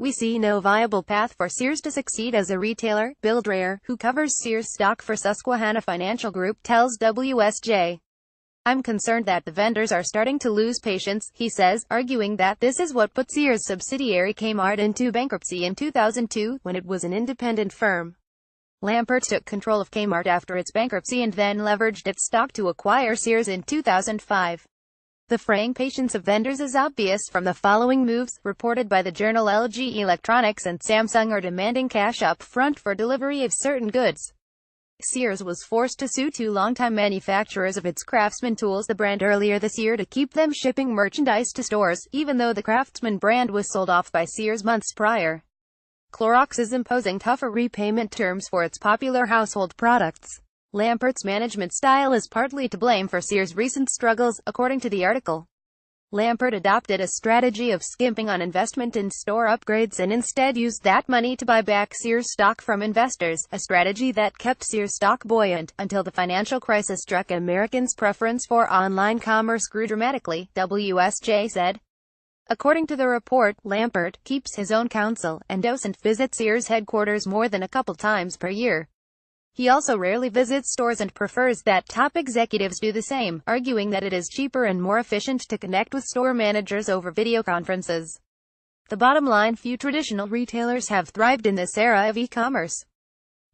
"We see no viable path for Sears to succeed as a retailer," Bill Dreher, who covers Sears stock for Susquehanna Financial Group, tells WSJ. "I'm concerned that the vendors are starting to lose patience," he says, arguing that this is what put Sears subsidiary Kmart into bankruptcy in 2002, when it was an independent firm. Lampert took control of Kmart after its bankruptcy and then leveraged its stock to acquire Sears in 2005. The fraying patience of vendors is obvious from the following moves, reported by the journal. LG Electronics and Samsung are demanding cash up front for delivery of certain goods. Sears was forced to sue two longtime manufacturers of its Craftsman tools, the brand, earlier this year to keep them shipping merchandise to stores, even though the Craftsman brand was sold off by Sears months prior. Clorox is imposing tougher repayment terms for its popular household products. Lampert's management style is partly to blame for Sears' recent struggles, according to the article. Lampert adopted a strategy of skimping on investment in store upgrades and instead used that money to buy back Sears stock from investors, a strategy that kept Sears stock buoyant, until the financial crisis struck. Americans' preference for online commerce grew dramatically, WSJ said. According to the report, Lampert keeps his own counsel, and doesn't visit Sears headquarters more than a couple times per year. He also rarely visits stores and prefers that top executives do the same, arguing that it is cheaper and more efficient to connect with store managers over video conferences. The bottom line: few traditional retailers have thrived in this era of e-commerce.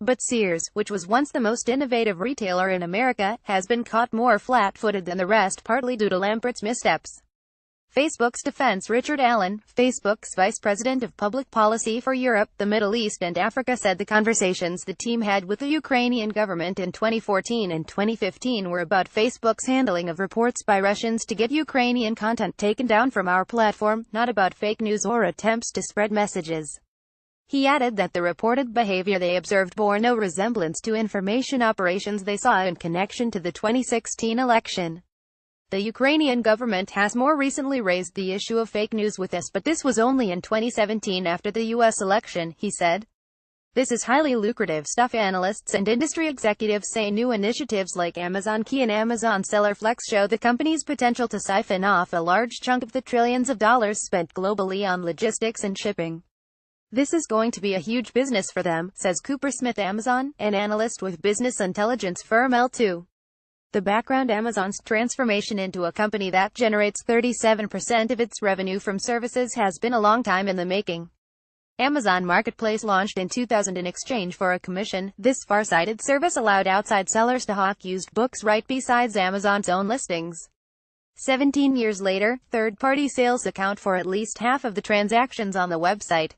But Sears, which was once the most innovative retailer in America, has been caught more flat-footed than the rest, partly due to Lampert's missteps. Facebook's defense. Richard Allen, Facebook's vice president of public policy for Europe, the Middle East and Africa, said the conversations the team had with the Ukrainian government in 2014 and 2015 were about Facebook's handling of reports by Russians to get Ukrainian content taken down from our platform, not about fake news or attempts to spread messages. He added that the reported behavior they observed bore no resemblance to information operations they saw in connection to the 2016 election. The Ukrainian government has more recently raised the issue of fake news with us, but this was only in 2017 after the U.S. election, he said. This is highly lucrative stuff. Analysts and industry executives say new initiatives like Amazon Key and Amazon Seller Flex show the company's potential to siphon off a large chunk of the trillions of dollars spent globally on logistics and shipping. This is going to be a huge business for them, says Cooper Smith Amazon, an analyst with business intelligence firm L2. The background: Amazon's transformation into a company that generates 37% of its revenue from services has been a long time in the making. Amazon Marketplace launched in 2000 in exchange for a commission. This far-sighted service allowed outside sellers to hawk used books right besides Amazon's own listings. 17 years later, third-party sales account for at least half of the transactions on the website.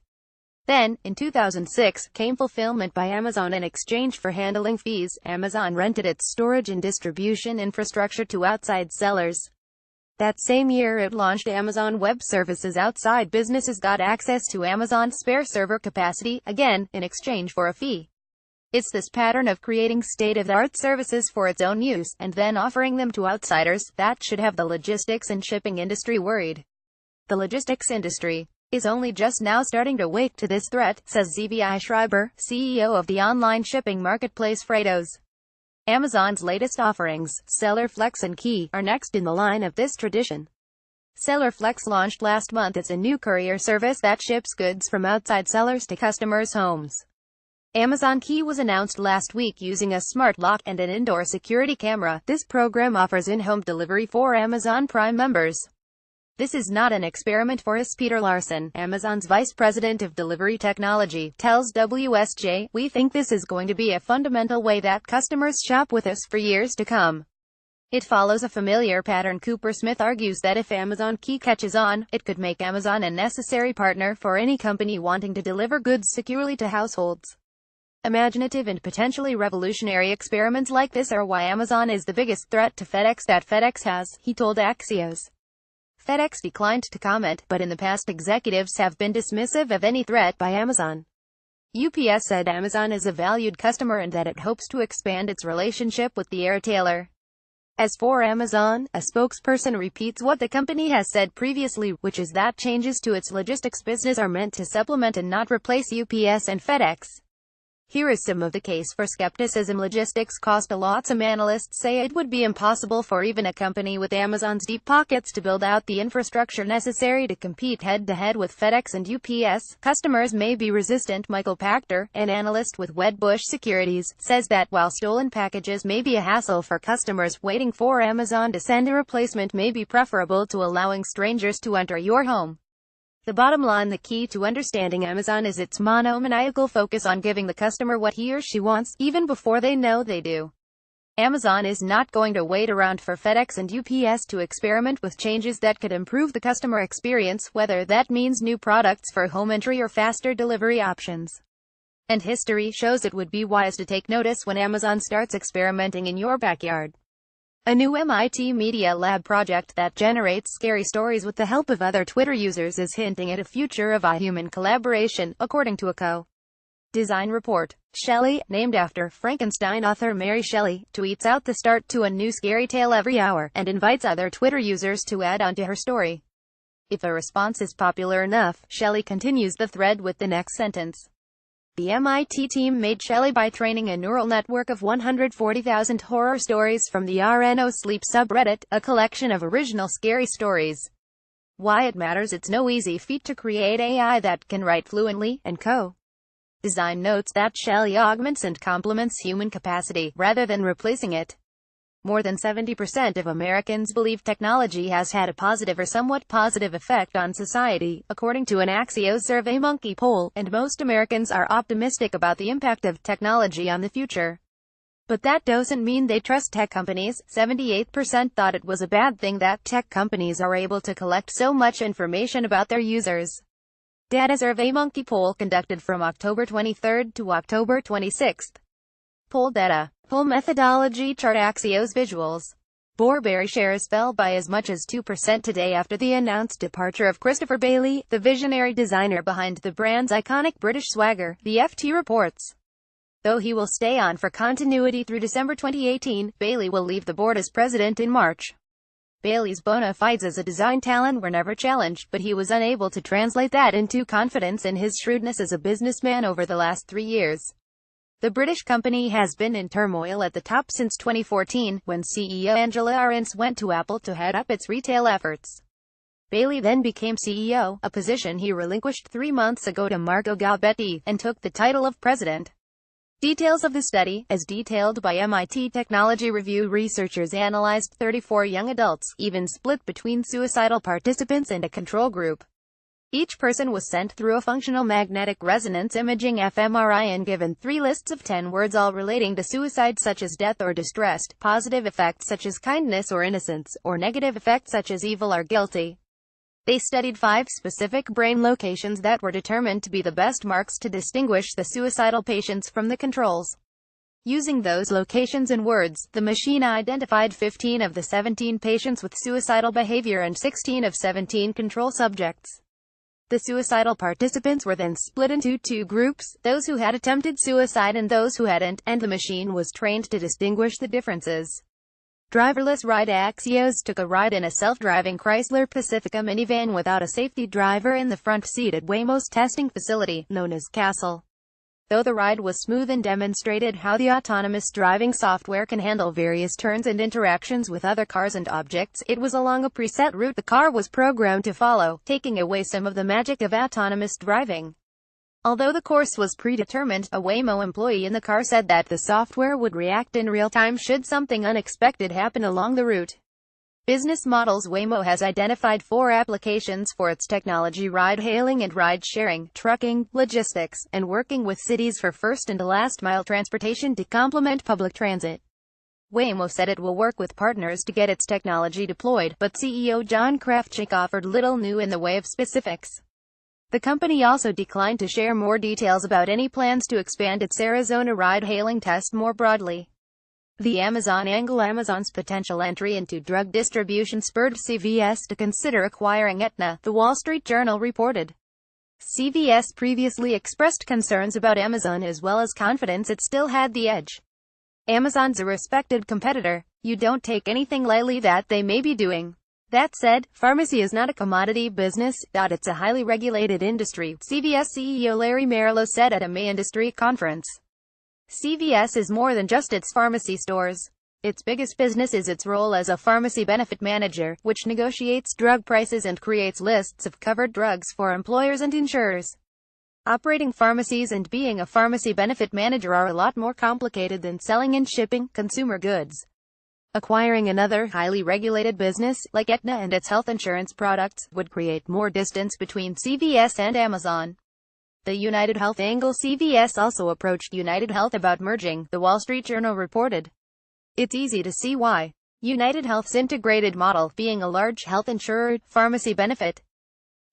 Then, in 2006, came fulfillment by Amazon in exchange for handling fees. Amazon rented its storage and distribution infrastructure to outside sellers. That same year it launched Amazon Web Services. Outside businesses got access to Amazon's spare server capacity, again, in exchange for a fee. It's this pattern of creating state-of-the-art services for its own use, and then offering them to outsiders, that should have the logistics and shipping industry worried. The logistics industry is only just now starting to wake to this threat, says Zvi Schreiber, CEO of the online shipping marketplace Freightos. Amazon's latest offerings, Seller Flex and Key, are next in the line of this tradition. Seller Flex launched last month. It's a new courier service that ships goods from outside sellers to customers' homes. Amazon Key was announced last week using a smart lock and an indoor security camera. This program offers in-home delivery for Amazon Prime members. This is not an experiment for us. Peter Larson, Amazon's vice president of delivery technology, tells WSJ, "We think this is going to be a fundamental way that customers shop with us for years to come. It follows a familiar pattern." Cooper Smith argues that if Amazon Key catches on, it could make Amazon a necessary partner for any company wanting to deliver goods securely to households. Imaginative and potentially revolutionary experiments like this are why Amazon is the biggest threat to FedEx that FedEx has, he told Axios. FedEx declined to comment, but in the past executives have been dismissive of any threat by Amazon. UPS said Amazon is a valued customer and that it hopes to expand its relationship with the retailer. As for Amazon, a spokesperson repeats what the company has said previously, which is that changes to its logistics business are meant to supplement and not replace UPS and FedEx. Here is some of the case for skepticism. Logistics cost a lot. Some analysts say it would be impossible for even a company with Amazon's deep pockets to build out the infrastructure necessary to compete head-to-head with FedEx and UPS. Customers may be resistant. Michael Pachter, an analyst with Wedbush Securities, says that while stolen packages may be a hassle for customers, waiting for Amazon to send a replacement may be preferable to allowing strangers to enter your home. The bottom line: the key to understanding Amazon is its monomaniacal focus on giving the customer what he or she wants, even before they know they do. Amazon is not going to wait around for FedEx and UPS to experiment with changes that could improve the customer experience, whether that means new products for home entry or faster delivery options. And history shows it would be wise to take notice when Amazon starts experimenting in your backyard. A new MIT Media Lab project that generates scary stories with the help of other Twitter users is hinting at a future of human collaboration, according to a co-design report. Shelley, named after Frankenstein author Mary Shelley, tweets out the start to a new scary tale every hour, and invites other Twitter users to add on to her story. If a response is popular enough, Shelley continues the thread with the next sentence. The MIT team made Shelley by training a neural network of 140,000 horror stories from the RNO Sleep subreddit, a collection of original scary stories. Why it matters: it's no easy feat to create AI that can write fluently, and co-design notes that Shelley augments and complements human capacity, rather than replacing it. More than 70% of Americans believe technology has had a positive or somewhat positive effect on society, according to an Axios SurveyMonkey poll, and most Americans are optimistic about the impact of technology on the future. But that doesn't mean they trust tech companies. 78% thought it was a bad thing that tech companies are able to collect so much information about their users. Data SurveyMonkey poll conducted from October 23 to October 26. Poll data. Poll methodology chart. Axios visuals. Burberry shares fell by as much as 2% today after the announced departure of Christopher Bailey, the visionary designer behind the brand's iconic British swagger, the FT reports. Though he will stay on for continuity through December 2018, Bailey will leave the board as president in March. Bailey's bona fides as a design talent were never challenged, but he was unable to translate that into confidence in his shrewdness as a businessman over the last 3 years. The British company has been in turmoil at the top since 2014, when CEO Angela Ahrendts went to Apple to head up its retail efforts. Bailey then became CEO, a position he relinquished 3 months ago to Marco Gabbetti, and took the title of president. Details of the study, as detailed by MIT Technology Review researchers analyzed 34 young adults, even split between suicidal participants and a control group. Each person was sent through a functional magnetic resonance imaging fMRI and given 3 lists of 10 words, all relating to suicide, such as death or distressed, positive effects such as kindness or innocence, or negative effects such as evil or guilty. They studied 5 specific brain locations that were determined to be the best marks to distinguish the suicidal patients from the controls. Using those locations and words, the machine identified 15 of the 17 patients with suicidal behavior and 16 of 17 control subjects. The suicidal participants were then split into 2 groups, those who had attempted suicide and those who hadn't, and the machine was trained to distinguish the differences. Driverless ride. Axios took a ride in a self-driving Chrysler Pacifica minivan without a safety driver in the front seat at Waymo's testing facility, known as Castle. Though the ride was smooth and demonstrated how the autonomous driving software can handle various turns and interactions with other cars and objects, it was along a preset route the car was programmed to follow, taking away some of the magic of autonomous driving. Although the course was predetermined, a Waymo employee in the car said that the software would react in real time should something unexpected happen along the route. Business models. Waymo has identified 4 applications for its technology: ride-hailing and ride-sharing, trucking, logistics, and working with cities for first and last-mile transportation to complement public transit. Waymo said it will work with partners to get its technology deployed, but CEO John Krafcik offered little new in the way of specifics. The company also declined to share more details about any plans to expand its Arizona ride-hailing test more broadly. The Amazon angle. Amazon's potential entry into drug distribution spurred CVS to consider acquiring Aetna, the Wall Street Journal reported. CVS previously expressed concerns about Amazon as well as confidence it still had the edge. Amazon's a respected competitor. You don't take anything lightly that they may be doing. That said, pharmacy is not a commodity business, it's a highly regulated industry, CVS CEO Larry Merlo said at a May industry conference. CVS is more than just its pharmacy stores. Its biggest business is its role as a pharmacy benefit manager, which negotiates drug prices and creates lists of covered drugs for employers and insurers. Operating pharmacies and being a pharmacy benefit manager are a lot more complicated than selling and shipping consumer goods. Acquiring another highly regulated business, like Aetna and its health insurance products, would create more distance between CVS and Amazon. The United Health angle. CVS also approached United Health about merging, the Wall Street Journal reported. It's easy to see why. United Health's integrated model, being a large health insurer, pharmacy benefit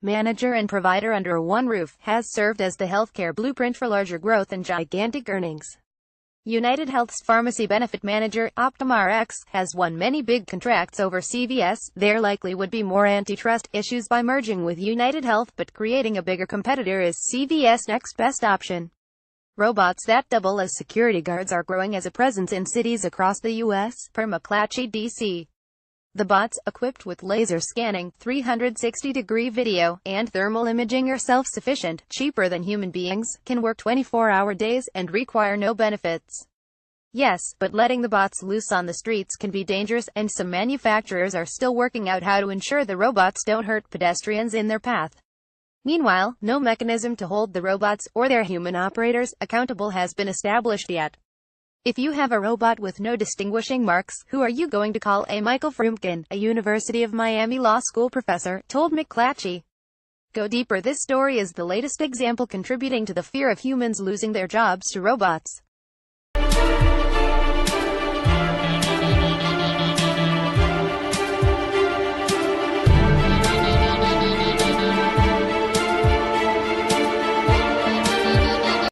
manager and provider under one roof, has served as the healthcare blueprint for larger growth and gigantic earnings. United Health's pharmacy benefit manager, OptumRx, has won many big contracts over CVS. There likely would be more antitrust issues by merging with United Health, but creating a bigger competitor is CVS' next best option. Robots that double as security guards are growing as a presence in cities across the U.S., per McClatchy, D.C. The bots, equipped with laser scanning, 360-degree video, and thermal imaging, are self-sufficient, cheaper than human beings, can work 24-hour days, and require no benefits. Yes, but letting the bots loose on the streets can be dangerous, and some manufacturers are still working out how to ensure the robots don't hurt pedestrians in their path. Meanwhile, no mechanism to hold the robots, or their human operators, accountable has been established yet. If you have a robot with no distinguishing marks, who are you going to call? A Michael Frumkin, a University of Miami Law School professor, told McClatchy. Go deeper. This story is the latest example contributing to the fear of humans losing their jobs to robots.